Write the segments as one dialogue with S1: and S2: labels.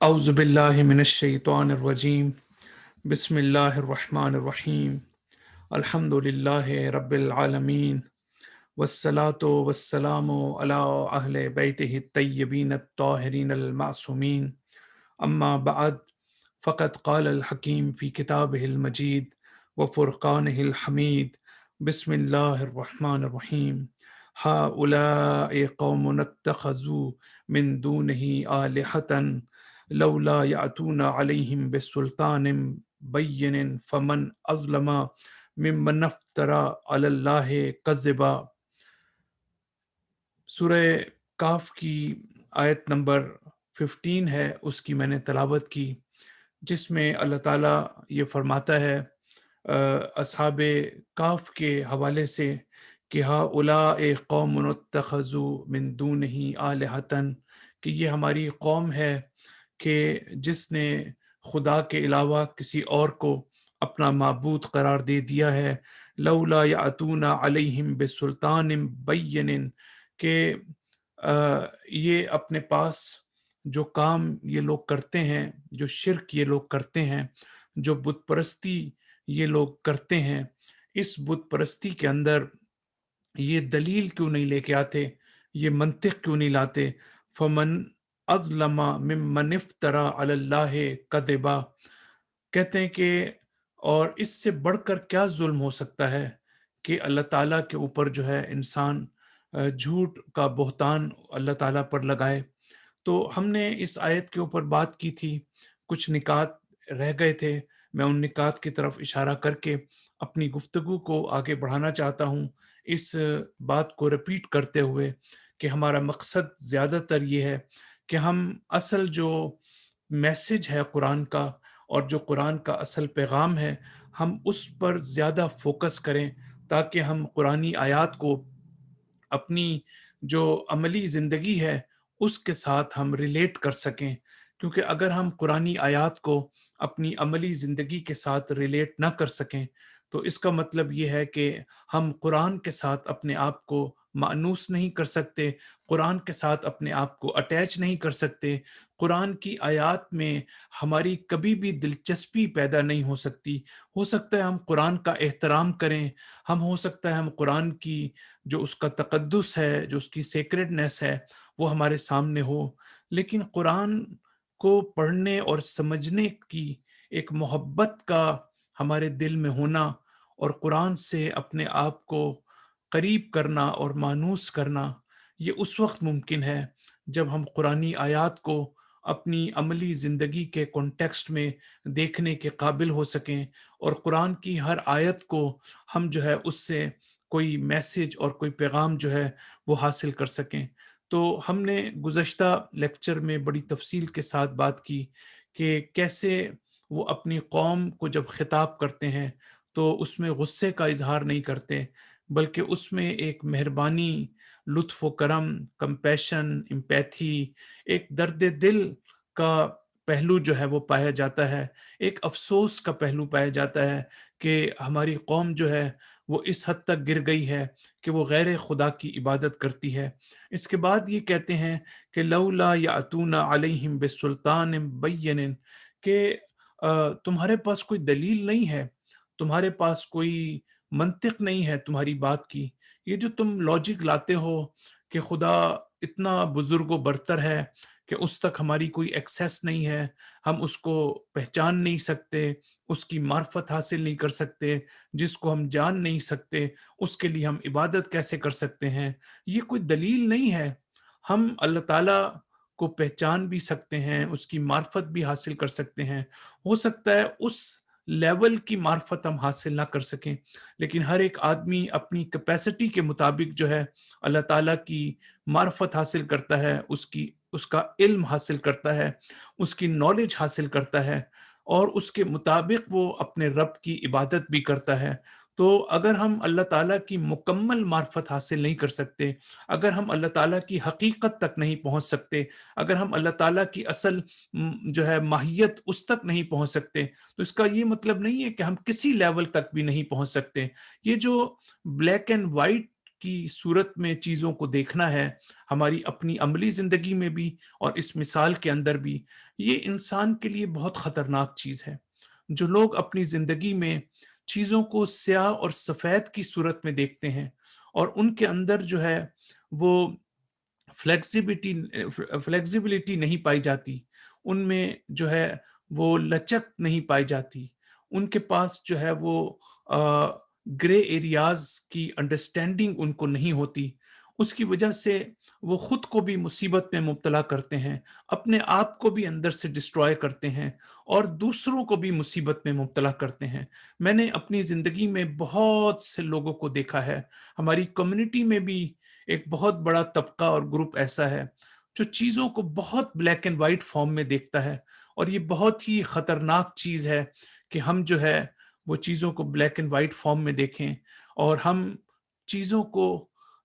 S1: اعوذ باللہ من الشیطان الرجیم بسم اللہ الرحمن الرحیم الحمد للہ رب العالمین والصلاة والسلام علی اہل بیتہ الطیبین الطاہرین المعصومین اما بعد فقد قال الحکیم فی کتابہ المجید وفرقانہ الحمید بسم اللہ الرحمن الرحیم هؤلاء قوم اتخذوا من دونہ آلہۃ لولا یأتون علیہم بسلطان بین فمن اظلم ممن افترى علی اللہ کذبا۔ سورہ کاف کی آیت نمبر 15 ہے، اس کی میں نے تلاوت کی، جس میں اللہ تعالیٰ یہ فرماتا ہے اصحاب کاف کے حوالے سے کہ ہؤلاء قوم اتخذوا من دونہ آلہۃ، کہ یہ ہماری قوم ہے کہ جس نے خدا کے علاوہ کسی اور کو اپنا معبود قرار دے دیا ہے۔ لولا یأتون علیہم بسلطان بین، کہ یہ اپنے پاس جو کام یہ لوگ کرتے ہیں، جو شرک یہ لوگ کرتے ہیں، جو بت پرستی یہ لوگ کرتے ہیں، اس بت پرستی کے اندر یہ دلیل کیوں نہیں لے کے آتے، یہ منطق کیوں نہیں لاتے؟ فمن اظلم ممن افترى علی اللہ کذبا، کہتے ہیں کہ اور اس سے بڑھ کر کیا ظلم ہو سکتا ہے کہ اللہ تعالیٰ کے اوپر جو ہے انسان جھوٹ کا بہتان اللہ تعالیٰ پر لگائے۔ تو ہم نے اس آیت کے اوپر بات کی تھی، کچھ نکات رہ گئے تھے، میں ان نکات کی طرف اشارہ کر کے اپنی گفتگو کو آگے بڑھانا چاہتا ہوں، اس بات کو رپیٹ کرتے ہوئے کہ ہمارا مقصد زیادہ تر یہ ہے کہ ہم اصل جو میسج ہے قرآن کا، اور جو قرآن کا اصل پیغام ہے، ہم اس پر زیادہ فوکس کریں، تاکہ ہم قرآنی آیات کو اپنی جو عملی زندگی ہے اس کے ساتھ ہم ریلیٹ کر سکیں۔ کیونکہ اگر ہم قرآنی آیات کو اپنی عملی زندگی کے ساتھ ریلیٹ نہ کر سکیں تو اس کا مطلب یہ ہے کہ ہم قرآن کے ساتھ اپنے آپ کو مانوس نہیں کر سکتے، قرآن کے ساتھ اپنے آپ کو اٹیچ نہیں کر سکتے، قرآن کی آیات میں ہماری کبھی بھی دلچسپی پیدا نہیں ہو سکتی۔ ہو سکتا ہے ہم قرآن کا احترام کریں، ہو سکتا ہے ہم قرآن کی جو اس کا تقدس ہے، جو اس کی سیکرڈنس ہے، وہ ہمارے سامنے ہو، لیکن قرآن کو پڑھنے اور سمجھنے کی ایک محبت کا ہمارے دل میں ہونا، اور قرآن سے اپنے آپ کو قریب کرنا اور مانوس کرنا، یہ اس وقت ممکن ہے جب ہم قرآنی آیات کو اپنی عملی زندگی کے کانٹیکسٹ میں دیکھنے کے قابل ہو سکیں، اور قرآن کی ہر آیت کو ہم جو ہے اس سے کوئی میسج اور کوئی پیغام جو ہے وہ حاصل کر سکیں۔ تو ہم نے گزشتہ لیکچر میں بڑی تفصیل کے ساتھ بات کی کہ کیسے وہ اپنی قوم کو جب خطاب کرتے ہیں تو اس میں غصے کا اظہار نہیں کرتے، بلکہ اس میں ایک مہربانی، لطف و کرم، کمپیشن، امپیتھی، ایک درد دل کا پہلو جو ہے وہ پایا جاتا ہے، ایک افسوس کا پہلو پایا جاتا ہے کہ ہماری قوم جو ہے وہ اس حد تک گر گئی ہے کہ وہ غیر خدا کی عبادت کرتی ہے۔ اس کے بعد یہ کہتے ہیں کہ لولا یاتون علیہم بسلطان بین، کہ تمہارے پاس کوئی دلیل نہیں ہے، تمہارے پاس کوئی منطق نہیں ہے تمہاری بات کی، یہ جو تم لاجک لاتے ہو کہ خدا اتنا بزرگ و برتر ہے کہ اس تک ہماری کوئی ایکسیس نہیں ہے، ہم اس کو پہچان نہیں سکتے، اس کی معرفت حاصل نہیں کر سکتے، جس کو ہم جان نہیں سکتے اس کے لیے ہم عبادت کیسے کر سکتے ہیں، یہ کوئی دلیل نہیں ہے۔ ہم اللہ تعالیٰ کو پہچان بھی سکتے ہیں، اس کی معرفت بھی حاصل کر سکتے ہیں، ہو سکتا ہے اس لیول کی معرفت ہم حاصل نہ کر سکیں، لیکن ہر ایک آدمی اپنی کیپیسٹی کے مطابق جو ہے اللہ تعالیٰ کی معرفت حاصل کرتا ہے، اس کا علم حاصل کرتا ہے، اس کی نالج حاصل کرتا ہے، اور اس کے مطابق وہ اپنے رب کی عبادت بھی کرتا ہے۔ تو اگر ہم اللہ تعالیٰ کی مکمل معرفت حاصل نہیں کر سکتے، اگر ہم اللہ تعالیٰ کی حقیقت تک نہیں پہنچ سکتے، اگر ہم اللہ تعالیٰ کی اصل جو ہے ماہیت اس تک نہیں پہنچ سکتے، تو اس کا یہ مطلب نہیں ہے کہ ہم کسی لیول تک بھی نہیں پہنچ سکتے۔ یہ جو بلیک اینڈ وائٹ کی صورت میں چیزوں کو دیکھنا ہے، ہماری اپنی عملی زندگی میں بھی اور اس مثال کے اندر بھی، یہ انسان کے لیے بہت خطرناک چیز ہے۔ جو لوگ اپنی زندگی میں چیزوں کو سیاہ اور سفید کی صورت میں دیکھتے ہیں اور ان کے اندر جو ہے وہ فلیکسیبلٹی فلیکسیبلٹی نہیں پائی جاتی، ان میں جو ہے وہ لچک نہیں پائی جاتی، ان کے پاس جو ہے وہ گرے ایریاز کی انڈرسٹینڈنگ ان کو نہیں ہوتی، اس کی وجہ سے وہ خود کو بھی مصیبت میں مبتلا کرتے ہیں، اپنے آپ کو بھی اندر سے ڈسٹروائے کرتے ہیں اور دوسروں کو بھی مصیبت میں مبتلا کرتے ہیں۔ میں نے اپنی زندگی میں بہت سے لوگوں کو دیکھا ہے، ہماری کمیونٹی میں بھی ایک بہت بڑا طبقہ اور گروپ ایسا ہے جو چیزوں کو بہت بلیک اینڈ وائٹ فارم میں دیکھتا ہے، اور یہ بہت ہی خطرناک چیز ہے کہ ہم جو ہے وہ چیزوں کو بلیک اینڈ وائٹ فارم میں دیکھیں اور ہم چیزوں کو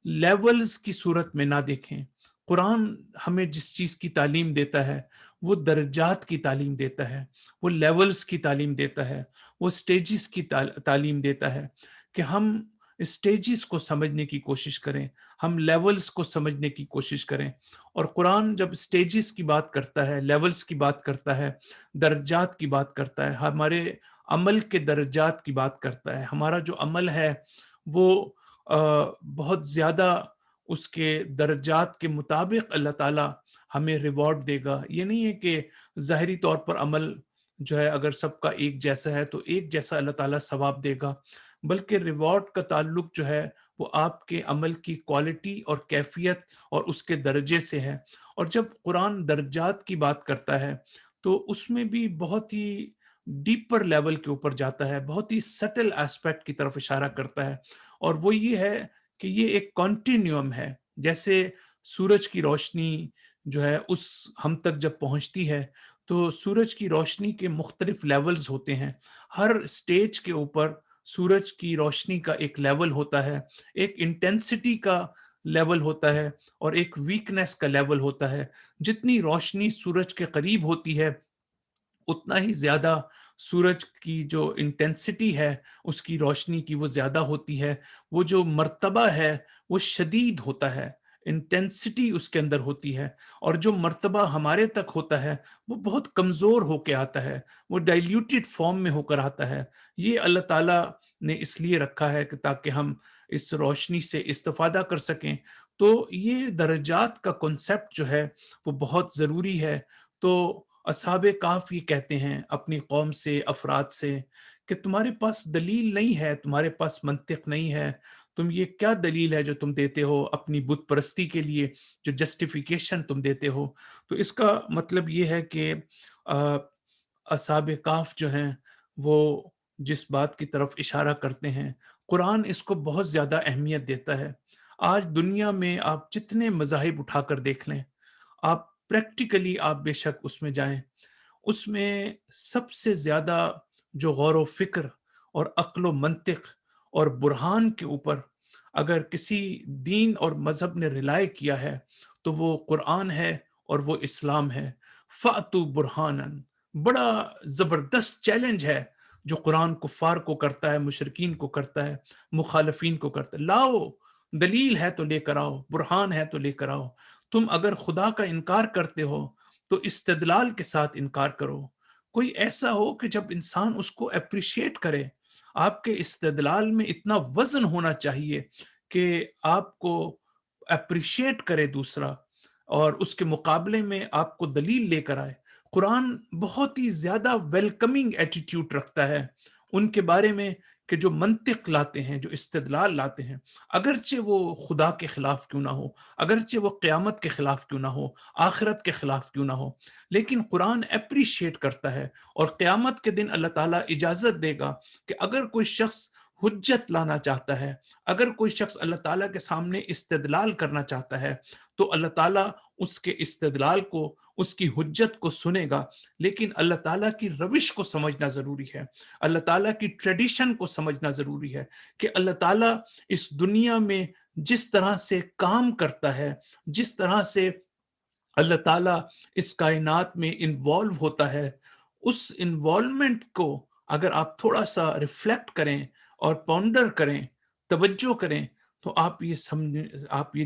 S1: لیولز کی صورت میں نہ دیکھیں۔ قرآن ہمیں جس چیز کی تعلیم دیتا ہے وہ درجات کی تعلیم دیتا ہے، وہ لیولز کی تعلیم دیتا ہے، وہ سٹیجز کی تعلیم دیتا ہے کہ ہم سٹیجز کو سمجھنے کی کوشش کریں، ہم لیولز کو سمجھنے کی کوشش کریں۔ اور قرآن جب سٹیجز کی بات کرتا ہے، لیولز کی بات کرتا ہے، درجات کی بات کرتا ہے، ہمارے عمل کے درجات کی بات کرتا ہے، ہمارا جو عمل ہے وہ بہت زیادہ اس کے درجات کے مطابق اللہ تعالیٰ ہمیں ریوارڈ دے گا۔ یہ نہیں ہے کہ ظاہری طور پر عمل جو ہے اگر سب کا ایک جیسا ہے تو ایک جیسا اللہ تعالیٰ ثواب دے گا، بلکہ ریوارڈ کا تعلق جو ہے وہ آپ کے عمل کی کوالٹی اور کیفیت اور اس کے درجے سے ہے۔ اور جب قرآن درجات کی بات کرتا ہے تو اس میں بھی بہت ہی ڈیپر لیول کے اوپر جاتا ہے، بہت ہی سٹل ایسپیکٹ کی طرف اشارہ کرتا ہے، اور وہ یہ ہے کہ یہ ایک کنٹینیوم ہے۔ جیسے سورج کی روشنی جو ہے اس ہم تک جب پہنچتی ہے تو سورج کی روشنی کے مختلف لیولز ہوتے ہیں، ہر سٹیج کے اوپر سورج کی روشنی کا ایک لیول ہوتا ہے، ایک انٹینسٹی کا لیول ہوتا ہے اور ایک ویکنیس کا لیول ہوتا ہے۔ جتنی روشنی سورج کے قریب ہوتی ہے اتنا ہی زیادہ سورج کی جو انٹینسٹی ہے اس کی روشنی کی وہ زیادہ ہوتی ہے، وہ جو مرتبہ ہے وہ شدید ہوتا ہے، انٹینسٹی اس کے اندر ہوتی ہے، اور جو مرتبہ ہمارے تک ہوتا ہے وہ بہت کمزور ہو کے آتا ہے، وہ ڈائلیوٹیڈ فارم میں ہو کر آتا ہے۔ یہ اللہ تعالیٰ نے اس لیے رکھا ہے کہ تاکہ ہم اس روشنی سے استفادہ کر سکیں۔ تو یہ درجات کا کنسپٹ جو ہے وہ بہت ضروری ہے۔ تو اصحاب کہف یہ کہتے ہیں اپنی قوم سے، افراد سے، کہ تمہارے پاس دلیل نہیں ہے، تمہارے پاس منطق نہیں ہے، تم یہ کیا دلیل ہے جو تم دیتے ہو اپنی بت پرستی کے لیے، جو جسٹیفیکیشن تم دیتے ہو؟ تو اس کا مطلب یہ ہے کہ آ، اصحاب کہف جو ہیں وہ جس بات کی طرف اشارہ کرتے ہیں، قرآن اس کو بہت زیادہ اہمیت دیتا ہے۔ آج دنیا میں آپ جتنے مذاہب اٹھا کر دیکھ لیں، آپ پریکٹیکلی آپ بے شک اس میں جائیں، اس میں سب سے زیادہ جو غور و فکر اور عقل و منطق اور برہان کے اوپر اگر کسی دین اور مذہب نے رلائے کیا ہے تو وہ قرآن ہے اور وہ اسلام ہے۔ فَأْتُوا بُرْحَانًا، بڑا زبردست چیلنج ہے جو قرآن کفار کو کرتا ہے، مشرکین کو کرتا ہے، مخالفین کو کرتا ہے۔ لاؤ، دلیل ہے تو لے کر آؤ، برہان ہے تو لے کر آؤ۔ تم اگر خدا کا انکار کرتے ہو تو استدلال کے ساتھ انکار کرو۔ کوئی ایسا ہو کہ جب انسان اس کو اپریشیٹ کرے، آپ کے استدلال میں اتنا وزن ہونا چاہیے کہ آپ کو اپریشیٹ کرے دوسرا اور اس کے مقابلے میں آپ کو دلیل لے کر آئے۔ قرآن بہت ہی زیادہ ویلکمنگ ایٹیٹیوڈ رکھتا ہے ان کے بارے میں کہ جو منطق لاتے ہیں، جو استدلال لاتے ہیں، اگرچہ وہ خدا کے خلاف کیوں نہ ہو، اگرچہ وہ قیامت کے خلاف کیوں نہ ہو، آخرت کے خلاف کیوں نہ ہو، لیکن قرآن اپریشیٹ کرتا ہے، اور قیامت کے دن اللہ تعالیٰ اجازت دے گا کہ اگر کوئی شخص حجت لانا چاہتا ہے، اگر کوئی شخص اللہ تعالیٰ کے سامنے استدلال کرنا چاہتا ہے تو اللہ تعالیٰ اس کے استدلال کو، اس کی حجت کو سنے گا، لیکن اللہ تعالیٰ کی روش کو سمجھنا ضروری ہے، اللہ تعالیٰ کی ٹریڈیشن کو سمجھنا ضروری ہے کہ اللہ تعالیٰ اس دنیا میں جس طرح سے کام کرتا ہے، جس طرح سے اللہ تعالیٰ اس کائنات میں انوالو ہوتا ہے، اس انوالومنٹ کو اگر آپ تھوڑا سا ریفلیکٹ کریں اور پونڈر کریں، توجہ کریں، تو آپ یہ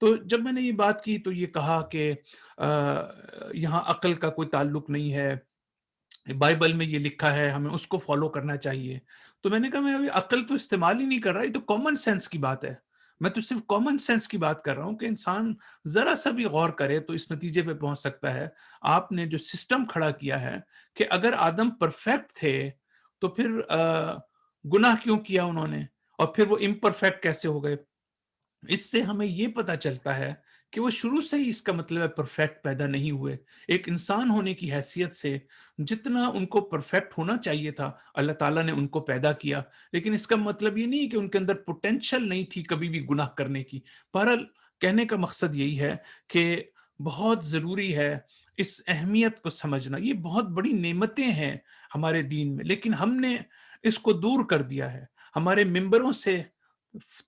S1: تو جب میں نے یہ بات کی تو یہ کہا کہ یہاں عقل کا کوئی تعلق نہیں ہے، بائبل میں یہ لکھا ہے ہمیں اس کو فالو کرنا چاہیے۔ تو میں نے کہا میں ابھی عقل تو استعمال ہی نہیں کر رہا، یہ تو کامن سینس کی بات ہے، میں تو صرف کامن سینس کی بات کر رہا ہوں کہ انسان ذرا سا بھی غور کرے تو اس نتیجے پہ پہنچ سکتا ہے۔ آپ نے جو سسٹم کھڑا کیا ہے کہ اگر آدم پرفیکٹ تھے تو پھر گناہ کیوں کیا انہوں نے، اور پھر وہ امپرفیکٹ کیسے ہو گئے؟ اس سے ہمیں یہ پتا چلتا ہے کہ وہ شروع سے ہی، اس کا مطلب ہے پرفیکٹ پیدا نہیں ہوئے۔ ایک انسان ہونے کی حیثیت سے جتنا ان کو پرفیکٹ ہونا چاہیے تھا اللہ تعالیٰ نے ان کو پیدا کیا، لیکن اس کا مطلب یہ نہیں کہ ان کے اندر پوٹینشل نہیں تھی کبھی بھی گناہ کرنے کی۔ بہرحال کہنے کا مقصد یہی ہے کہ بہت ضروری ہے اس اہمیت کو سمجھنا۔ یہ بہت بڑی نعمتیں ہیں ہمارے دین میں، لیکن ہم نے اس کو دور کر دیا ہے۔ ہمارے ممبروں سے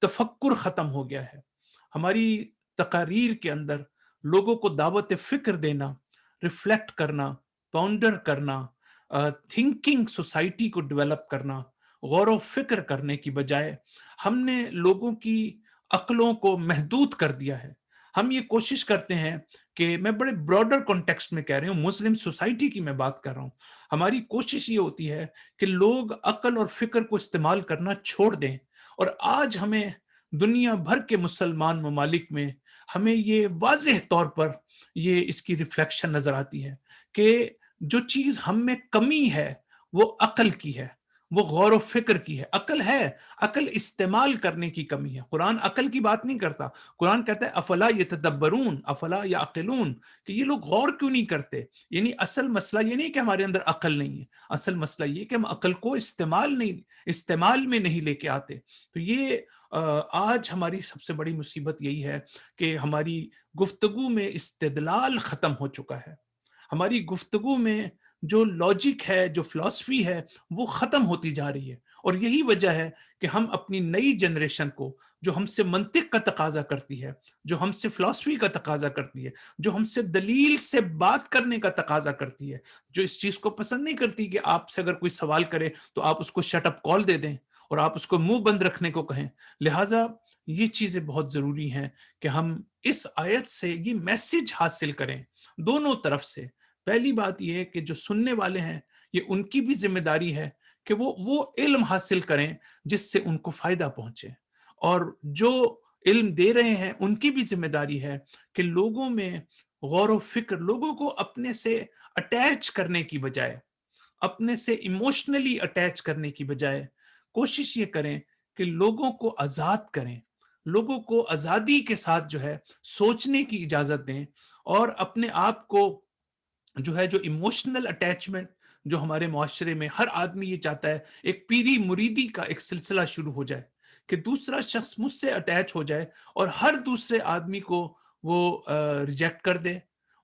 S1: تفکر ختم ہو گیا ہے۔ ہماری تقاریر کے اندر لوگوں کو دعوت فکر دینا، ریفلیکٹ کرنا، پاؤنڈر کرنا، تھنکنگ سوسائٹی کو ڈیولپ کرنا، غور و فکر کرنے کی بجائے ہم نے لوگوں کی عقلوں کو محدود کر دیا ہے۔ ہم یہ کوشش کرتے ہیں کہ میں بڑے براڈر کانٹیکسٹ میں کہہ رہی ہوں، مسلم سوسائٹی کی میں بات کر رہا ہوں۔ ہماری کوشش یہ ہوتی ہے کہ لوگ عقل اور فکر کو استعمال کرنا چھوڑ دیں، اور آج ہمیں دنیا بھر کے مسلمان ممالک میں ہمیں یہ واضح طور پر یہ اس کی ریفلیکشن نظر آتی ہے کہ جو چیز ہم میں کمی ہے وہ عقل کی ہے، وہ غور و فکر کی ہے۔ عقل ہے، عقل استعمال کرنے کی کمی ہے۔ قرآن عقل کی بات نہیں کرتا، قرآن کہتا ہے افلا یتدبرون افلا یعقلون، کہ یہ لوگ غور کیوں نہیں کرتے۔ یعنی اصل مسئلہ یہ نہیں کہ ہمارے اندر عقل نہیں ہے، اصل مسئلہ یہ کہ ہم عقل کو استعمال میں نہیں لے کے آتے۔ تو یہ آج ہماری سب سے بڑی مصیبت یہی ہے کہ ہماری گفتگو میں استدلال ختم ہو چکا ہے۔ ہماری گفتگو میں جو لاجک ہے، جو فلسفی ہے، وہ ختم ہوتی جا رہی ہے، اور یہی وجہ ہے کہ ہم اپنی نئی جنریشن کو، جو ہم سے منطق کا تقاضا کرتی ہے، جو ہم سے فلسفی کا تقاضا کرتی ہے، جو ہم سے دلیل سے بات کرنے کا تقاضا کرتی ہے، جو اس چیز کو پسند نہیں کرتی کہ آپ سے اگر کوئی سوال کرے تو آپ اس کو شٹ اپ کال دے دیں اور آپ اس کو منہ بند رکھنے کو کہیں۔ لہٰذا یہ چیزیں بہت ضروری ہیں کہ ہم اس آیت سے یہ میسج حاصل کریں دونوں طرف سے۔ پہلی بات یہ ہے کہ جو سننے والے ہیں، یہ ان کی بھی ذمہ داری ہے کہ وہ علم حاصل کریں جس سے ان کو فائدہ پہنچے، اور جو علم دے رہے ہیں ان کی بھی ذمہ داری ہے کہ لوگوں میں غور و فکر، لوگوں کو اپنے سے اٹیچ کرنے کی بجائے، اپنے سے ایموشنلی اٹیچ کرنے کی بجائے کوشش یہ کریں کہ لوگوں کو آزاد کریں، لوگوں کو آزادی کے ساتھ جو ہے سوچنے کی اجازت دیں، اور اپنے آپ کو جو ہے جو ایموشنل اٹیچمنٹ جو ہمارے معاشرے میں ہر آدمی یہ چاہتا ہے، ایک پیری مریدی کا ایک سلسلہ شروع ہو جائے کہ دوسرا شخص مجھ سے اٹیچ ہو جائے اور ہر دوسرے آدمی کو وہ ریجیکٹ کر دے،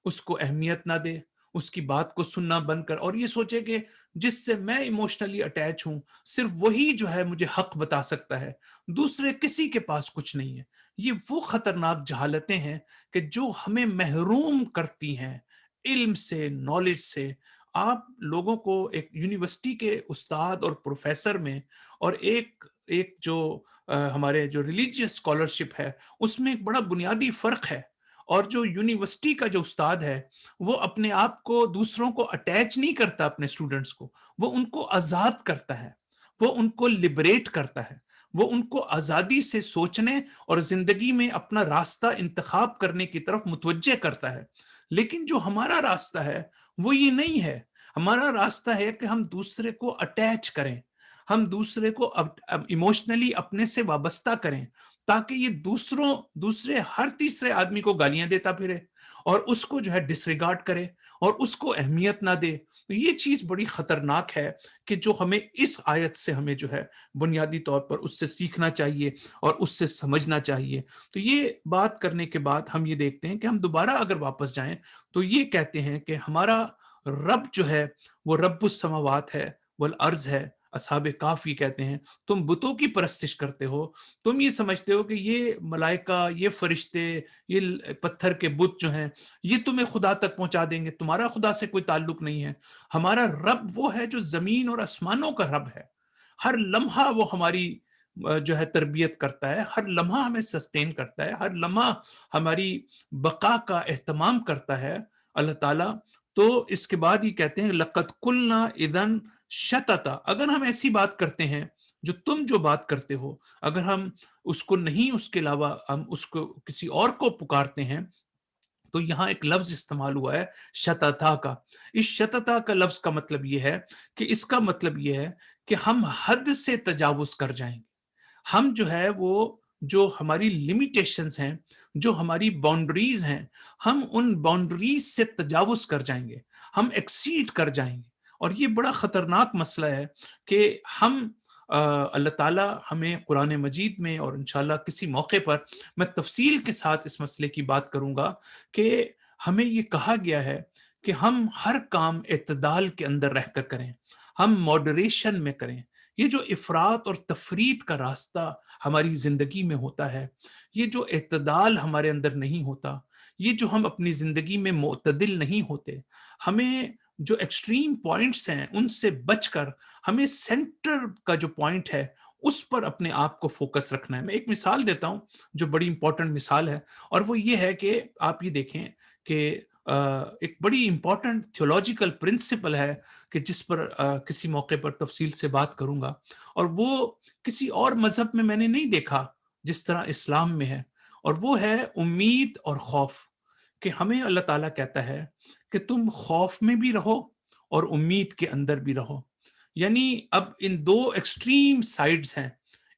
S1: اس کو اہمیت نہ دے، اس کی بات کو سننا بند کر، اور یہ سوچے کہ جس سے میں ایموشنلی اٹیچ ہوں صرف وہی جو ہے مجھے حق بتا سکتا ہے، دوسرے کسی کے پاس کچھ نہیں ہے۔ یہ وہ خطرناک جہالتیں ہیں کہ جو ہمیں محروم کرتی ہیں علم سے، نالج سے۔ آپ لوگوں کو ایک یونیورسٹی کے استاد اور پروفیسر میں، اور ایک جو ہمارے جو ریلیجیس اسکالرشپ ہے اس میں ایک بڑا بنیادی فرق ہے۔ اور جو یونیورسٹی کا جو استاد ہے وہ اپنے آپ کو دوسروں کو اٹیچ نہیں کرتا، اپنے اسٹوڈنٹس کو وہ ان کو آزاد کرتا ہے، وہ ان کو لبریٹ کرتا ہے، وہ ان کو آزادی سے سوچنے اور زندگی میں اپنا راستہ انتخاب کرنے کی طرف متوجہ کرتا ہے۔ لیکن جو ہمارا راستہ ہے وہ یہ نہیں ہے۔ ہمارا راستہ ہے کہ ہم دوسرے کو اٹیچ کریں، ہم دوسرے کو ایموشنلی اپنے سے وابستہ کریں، تاکہ یہ دوسرے ہر تیسرے آدمی کو گالیاں دیتا پھرے اور اس کو جو ہے ڈسریگارڈ کرے اور اس کو اہمیت نہ دے۔ تو یہ چیز بڑی خطرناک ہے کہ جو ہمیں اس آیت سے ہمیں جو ہے بنیادی طور پر اس سے سیکھنا چاہیے اور اس سے سمجھنا چاہیے۔ تو یہ بات کرنے کے بعد ہم یہ دیکھتے ہیں کہ ہم دوبارہ اگر واپس جائیں تو یہ کہتے ہیں کہ ہمارا رب جو ہے وہ رب السماوات ہے والارض ہے۔ اصحاب کہف یہ کہتے ہیں تم بتوں کی پرستش کرتے ہو، تم یہ سمجھتے ہو کہ یہ ملائکہ، یہ فرشتے، یہ پتھر کے بت جو ہیں یہ تمہیں خدا تک پہنچا دیں گے، تمہارا خدا سے کوئی تعلق نہیں ہے۔ ہمارا رب وہ ہے جو زمین اور آسمانوں کا رب ہے، ہر لمحہ وہ ہماری جو ہے تربیت کرتا ہے، ہر لمحہ ہمیں سسٹین کرتا ہے، ہر لمحہ ہماری بقا کا اہتمام کرتا ہے اللہ تعالیٰ، تو اس کے بعد یہ کہتے ہیں لَقَدْ قُلْنَا اِذًا شَطَطًا، اگر ہم ایسی بات کرتے ہیں جو تم جو بات کرتے ہو، اگر ہم اس کو نہیں، اس کے علاوہ ہم اس کو کسی اور کو پکارتے ہیں، تو یہاں ایک لفظ استعمال ہوا ہے شتتا کا۔ اس شتتا کا لفظ کا مطلب یہ ہے کہ اس کا مطلب یہ ہے کہ ہم حد سے تجاوز کر جائیں گے، ہم جو ہے وہ جو ہماری لمیٹیشنز ہیں، جو ہماری باؤنڈریز ہیں، ہم ان باؤنڈریز سے تجاوز کر جائیں گے، ہم ایکسیڈ کر جائیں گے۔ اور یہ بڑا خطرناک مسئلہ ہے کہ ہم اللہ تعالیٰ ہمیں قرآن مجید میں، اور انشاءاللہ کسی موقع پر میں تفصیل کے ساتھ اس مسئلے کی بات کروں گا، کہ ہمیں یہ کہا گیا ہے کہ ہم ہر کام اعتدال کے اندر رہ کر کریں، ہم ماڈریشن میں کریں۔ یہ جو افراط اور تفریط کا راستہ ہماری زندگی میں ہوتا ہے، یہ جو اعتدال ہمارے اندر نہیں ہوتا، یہ جو ہم اپنی زندگی میں معتدل نہیں ہوتے، ہمیں جو ایکسٹریم پوائنٹس ہیں ان سے بچ کر ہمیں سینٹر کا جو پوائنٹ ہے اس پر اپنے آپ کو فوکس رکھنا ہے۔ میں ایک مثال دیتا ہوں جو بڑی امپورٹنٹ مثال ہے، اور وہ یہ ہے کہ آپ یہ دیکھیں کہ ایک بڑی امپورٹنٹ تھیولوجیکل پرنسپل ہے کہ جس پر کسی موقع پر تفصیل سے بات کروں گا، اور وہ کسی اور مذہب میں نے نہیں دیکھا جس طرح اسلام میں ہے، اور وہ ہے امید اور خوف۔ کہ ہمیں اللہ تعالیٰ کہتا ہے کہ تم خوف میں بھی رہو اور امید کے اندر بھی رہو، یعنی اب ان دو ایکسٹریم سائیڈز ہیں،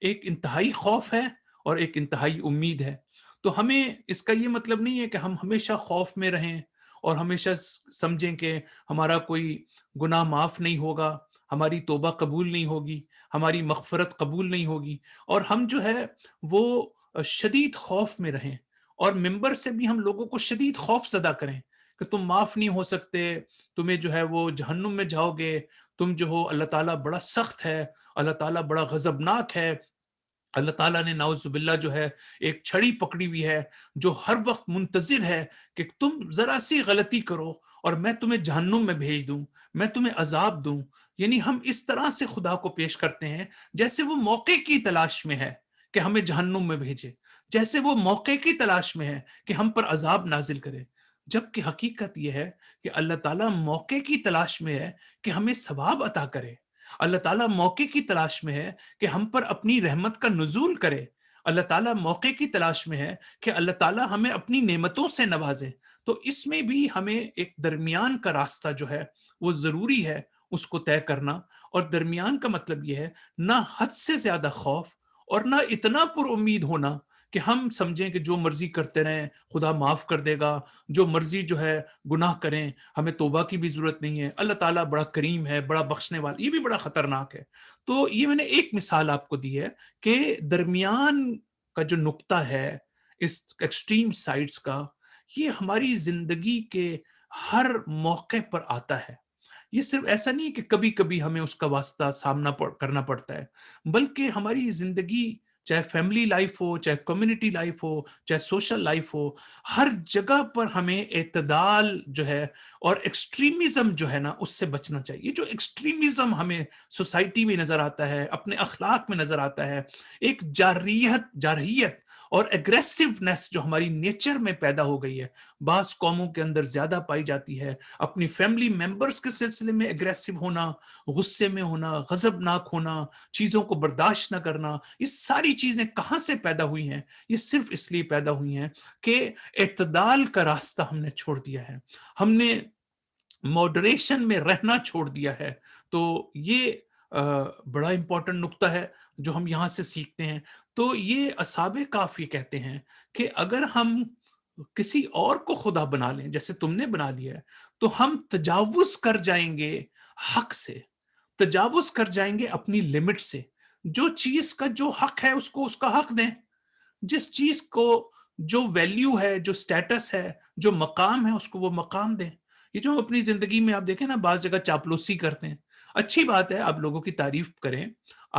S1: ایک انتہائی خوف ہے اور ایک انتہائی امید ہے۔ تو ہمیں اس کا یہ مطلب نہیں ہے کہ ہم ہمیشہ خوف میں رہیں اور ہمیشہ سمجھیں کہ ہمارا کوئی گناہ معاف نہیں ہوگا، ہماری توبہ قبول نہیں ہوگی، ہماری مغفرت قبول نہیں ہوگی، اور ہم جو ہے وہ شدید خوف میں رہیں، اور ممبر سے بھی ہم لوگوں کو شدید خوف زدہ کریں کہ تم معاف نہیں ہو سکتے، تمہیں جو ہے وہ جہنم میں جاؤ گے، تم جو ہو اللہ تعالیٰ بڑا سخت ہے، اللہ تعالیٰ بڑا غضبناک ہے، اللہ تعالیٰ نے نعوذ باللہ جو ہے ایک چھڑی پکڑی ہوئی ہے جو ہر وقت منتظر ہے کہ تم ذرا سی غلطی کرو اور میں تمہیں جہنم میں بھیج دوں، میں تمہیں عذاب دوں۔ یعنی ہم اس طرح سے خدا کو پیش کرتے ہیں جیسے وہ موقع کی تلاش میں ہے کہ ہمیں جہنم میں بھیجے، جیسے وہ موقع کی تلاش میں ہے کہ ہم پر عذاب نازل کرے، جبکہ حقیقت یہ ہے کہ اللہ تعالیٰ موقع کی تلاش میں ہے کہ ہمیں ثواب عطا کرے، اللہ تعالیٰ موقع کی تلاش میں ہے کہ ہم پر اپنی رحمت کا نزول کرے، اللہ تعالیٰ موقع کی تلاش میں ہے کہ اللہ تعالیٰ ہمیں اپنی نعمتوں سے نوازے۔ تو اس میں بھی ہمیں ایک درمیان کا راستہ جو ہے وہ ضروری ہے اس کو طے کرنا، اور درمیان کا مطلب یہ ہے نہ حد سے زیادہ خوف اور نہ اتنا پر امید ہونا کہ ہم سمجھیں کہ جو مرضی کرتے رہیں خدا معاف کر دے گا، جو مرضی جو ہے گناہ کریں ہمیں توبہ کی بھی ضرورت نہیں ہے، اللہ تعالیٰ بڑا کریم ہے، بڑا بخشنے والا۔ یہ بھی بڑا خطرناک ہے۔ تو یہ میں نے ایک مثال آپ کو دی ہے کہ درمیان کا جو نقطہ ہے اس ایکسٹریم سائڈز کا، یہ ہماری زندگی کے ہر موقع پر آتا ہے۔ یہ صرف ایسا نہیں کہ کبھی کبھی ہمیں اس کا واسطہ سامنا کرنا پڑتا ہے، بلکہ ہماری زندگی چاہے فیملی لائف ہو، چاہے کمیونٹی لائف ہو، چاہے سوشل لائف ہو، ہر جگہ پر ہمیں اعتدال جو ہے اور ایکسٹریمزم جو ہے نا اس سے بچنا چاہیے۔ جو ایکسٹریمزم ہمیں سوسائٹی میں نظر آتا ہے، اپنے اخلاق میں نظر آتا ہے، ایک جارحیت اور ایگریسونیس جو ہماری نیچر میں پیدا ہو گئی ہے، بعض قوموں کے اندر زیادہ پائی جاتی ہے، اپنی فیملی ممبرز کے سلسلے میں ایگریسو ہونا، غصے میں ہونا، غضبناک ہونا، چیزوں کو برداشت نہ کرنا، یہ ساری چیزیں کہاں سے پیدا ہوئی ہیں؟ یہ صرف اس لیے پیدا ہوئی ہیں کہ اعتدال کا راستہ ہم نے چھوڑ دیا ہے، ہم نے ماڈریشن میں رہنا چھوڑ دیا ہے۔ تو یہ بڑا امپورٹنٹ نقطہ ہے جو ہم یہاں سے سیکھتے ہیں۔ تو یہ اصحاب کہف یہ کہتے ہیں کہ اگر ہم کسی اور کو خدا بنا لیں جیسے تم نے بنا لیا ہے، تو ہم تجاوز کر جائیں گے حق سے، تجاوز کر جائیں گے اپنی لمٹ سے۔ جو چیز کا جو حق ہے اس کو اس کا حق دیں، جس چیز کو جو ویلیو ہے، جو سٹیٹس ہے، جو مقام ہے، اس کو وہ مقام دیں۔ یہ جو ہم اپنی زندگی میں آپ دیکھیں نا بعض جگہ چاپلوسی کرتے ہیں، اچھی بات ہے، آپ لوگوں کی تعریف کریں،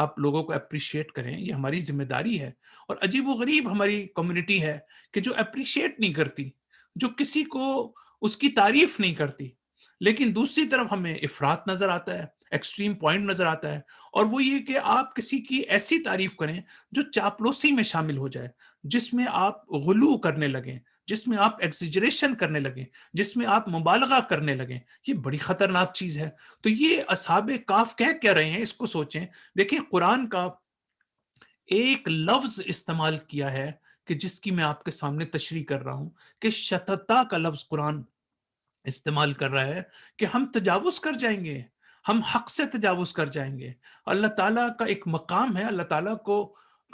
S1: آپ لوگوں کو اپریشیٹ کریں، یہ ہماری ذمہ داری ہے۔ اور عجیب و غریب ہماری کمیونٹی ہے کہ جو اپریشیٹ نہیں کرتی، جو کسی کو اس کی تعریف نہیں کرتی، لیکن دوسری طرف ہمیں افراط نظر آتا ہے، ایکسٹریم پوائنٹ نظر آتا ہے، اور وہ یہ کہ آپ کسی کی ایسی تعریف کریں جو چاپلوسی میں شامل ہو جائے، جس میں آپ غلو کرنے لگیں، جس میں آپ ایگزیجریشن کرنے لگیں، جس میں آپ مبالغہ کرنے لگیں. یہ بڑی خطرناک چیز ہے. تو یہ اصحاب کہف کہہ کیا رہے ہیں، اس کو سوچیں. دیکھیں قرآن کا ایک لفظ استعمال کیا ہے کہ جس کی میں آپ کے سامنے تشریح کر رہا ہوں، کہ شتتا کا لفظ قرآن استعمال کر رہا ہے کہ ہم تجاوز کر جائیں گے، ہم حق سے تجاوز کر جائیں گے. اللہ تعالیٰ کا ایک مقام ہے، اللہ تعالیٰ کو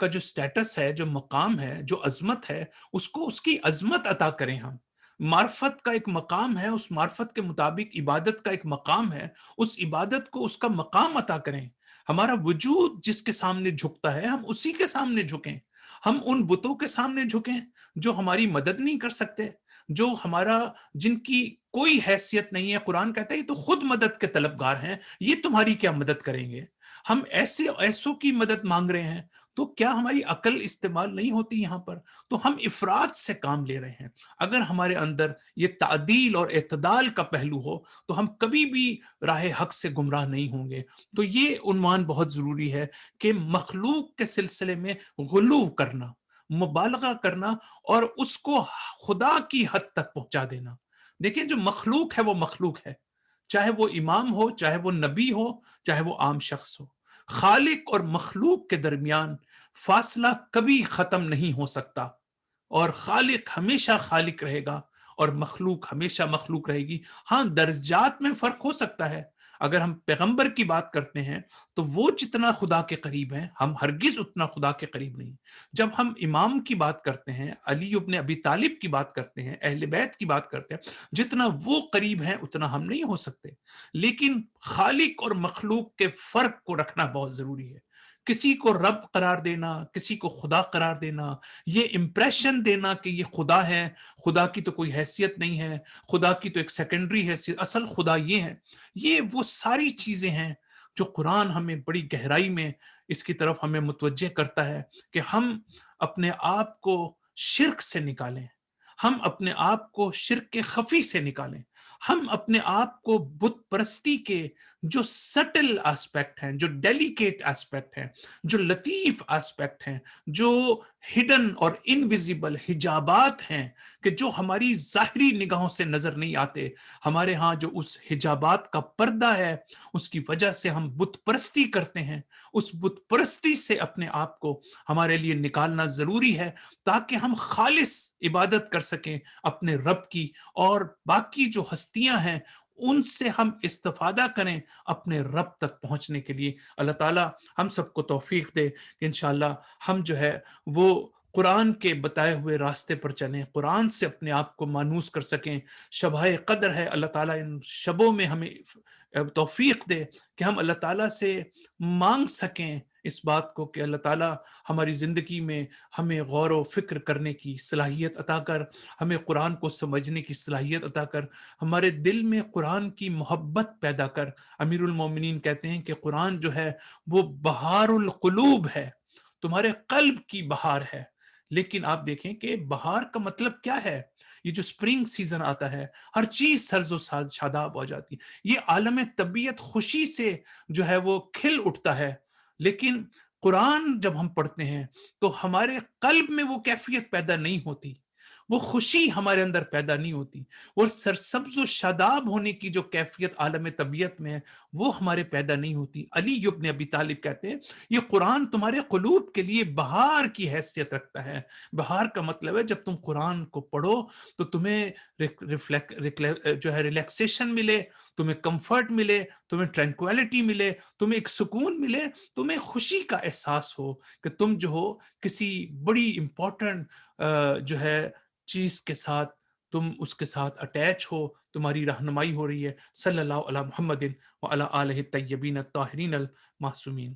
S1: کا جو سٹیٹس ہے، جو مقام ہے، جو عظمت ہے، اس کو اس کی عظمت عطا کریں. ہم معرفت کا ایک مقام ہے، اس معرفت کے مطابق عبادت کا ایک مقام ہے، اس عبادت کو اس کا مقام عطا کریں. ہمارا وجود جس کے سامنے جھکتا ہے، ہم اسی کے سامنے جھکیں. ہم ان بتوں کے سامنے جھکیں جو ہماری مدد نہیں کر سکتے، جو ہمارا جن کی کوئی حیثیت نہیں ہے. قرآن کہتا ہے یہ تو خود مدد کے طلبگار ہیں، یہ تمہاری کیا مدد کریں گے. ہم ایسوں کی مدد مانگ رہے ہیں. تو کیا ہماری عقل استعمال نہیں ہوتی یہاں پر؟ تو ہم افراد سے کام لے رہے ہیں. اگر ہمارے اندر یہ تعدیل اور اعتدال کا پہلو ہو تو ہم کبھی بھی راہ حق سے گمراہ نہیں ہوں گے. تو یہ عنوان بہت ضروری ہے کہ مخلوق کے سلسلے میں غلو کرنا، مبالغہ کرنا، اور اس کو خدا کی حد تک پہنچا دینا. دیکھیں جو مخلوق ہے وہ مخلوق ہے، چاہے وہ امام ہو، چاہے وہ نبی ہو، چاہے وہ عام شخص ہو. خالق اور مخلوق کے درمیان فاصلہ کبھی ختم نہیں ہو سکتا، اور خالق ہمیشہ خالق رہے گا اور مخلوق ہمیشہ مخلوق رہے گی. ہاں درجات میں فرق ہو سکتا ہے. اگر ہم پیغمبر کی بات کرتے ہیں تو وہ جتنا خدا کے قریب ہیں، ہم ہرگز اتنا خدا کے قریب نہیں. جب ہم امام کی بات کرتے ہیں، علی ابن ابی طالب کی بات کرتے ہیں، اہل بیت کی بات کرتے ہیں، جتنا وہ قریب ہیں اتنا ہم نہیں ہو سکتے. لیکن خالق اور مخلوق کے فرق کو رکھنا بہت ضروری ہے. کسی کو رب قرار دینا، کسی کو خدا قرار دینا، یہ امپریشن دینا کہ یہ خدا ہے، خدا کی تو کوئی حیثیت نہیں ہے، خدا کی تو ایک سیکنڈری حیثیت، اصل خدا یہ ہے. یہ وہ ساری چیزیں ہیں جو قرآن ہمیں بڑی گہرائی میں اس کی طرف ہمیں متوجہ کرتا ہے کہ ہم اپنے آپ کو شرک سے نکالیں، ہم اپنے آپ کو شرک کے خفی سے نکالیں، ہم اپنے آپ کو بت پرستی کے جو سٹل آسپیکٹ ہیں، جو ڈیلیکیٹ آسپیکٹ ہیں، جو لطیف آسپیکٹ ہیں، جو ہڈن اور انویزیبل حجابات ہیں کہ جو ہماری ظاہری نگاہوں سے نظر نہیں آتے، ہمارے ہاں جو اس حجابات کا پردہ ہے، اس کی وجہ سے ہم بت پرستی کرتے ہیں. اس بت پرستی سے اپنے آپ کو ہمارے لیے نکالنا ضروری ہے تاکہ ہم خالص عبادت کر سکیں اپنے رب کی، اور باقی جو ہستیاں ہیں ان سے ہم استفادہ کریں اپنے رب تک پہنچنے کے لیے. اللہ تعالیٰ ہم سب کو توفیق دے کہ انشاءاللہ ہم جو ہے وہ قرآن کے بتائے ہوئے راستے پر چلیں، قرآن سے اپنے آپ کو مانوس کر سکیں. شبہ قدر ہے، اللہ تعالیٰ ان شبوں میں ہمیں توفیق دے کہ ہم اللہ تعالیٰ سے مانگ سکیں اس بات کو کہ اللہ تعالیٰ ہماری زندگی میں ہمیں غور و فکر کرنے کی صلاحیت عطا کر، ہمیں قرآن کو سمجھنے کی صلاحیت عطا کر، ہمارے دل میں قرآن کی محبت پیدا کر. امیر المومنین کہتے ہیں کہ قرآن جو ہے وہ بہار القلوب ہے، تمہارے قلب کی بہار ہے. لیکن آپ دیکھیں کہ بہار کا مطلب کیا ہے؟ یہ جو سپرنگ سیزن آتا ہے، ہر چیز سرز و شاداب ہو جاتی ہے، یہ عالم طبیعت خوشی سے جو ہے وہ کھل اٹھتا ہے. لیکن قرآن جب ہم پڑھتے ہیں تو ہمارے قلب میں وہ کیفیت پیدا نہیں ہوتی، وہ خوشی ہمارے اندر پیدا نہیں ہوتی، وہ سرسبز و شاداب ہونے کی جو کیفیت عالم طبیعت میں ہے وہ ہمارے پیدا نہیں ہوتی. علی ابن ابی طالب کہتے ہیں یہ قرآن تمہارے قلوب کے لیے بہار کی حیثیت رکھتا ہے. بہار کا مطلب ہے جب تم قرآن کو پڑھو تو تمہیں جو ہے ریلیکسیشن ملے، تمہیں کمفرٹ ملے، تمہیں ٹرینکویلٹی ملے، تمہیں ایک سکون ملے، تمہیں خوشی کا احساس ہو کہ تم جو ہو کسی بڑی امپورٹنٹ جو ہے چیز کے ساتھ تم اس کے ساتھ اٹیچ ہو، تمہاری رہنمائی ہو رہی ہے. صلی اللہ علی محمد وعلی آلہ الطیبین الطاہرین المعصومین.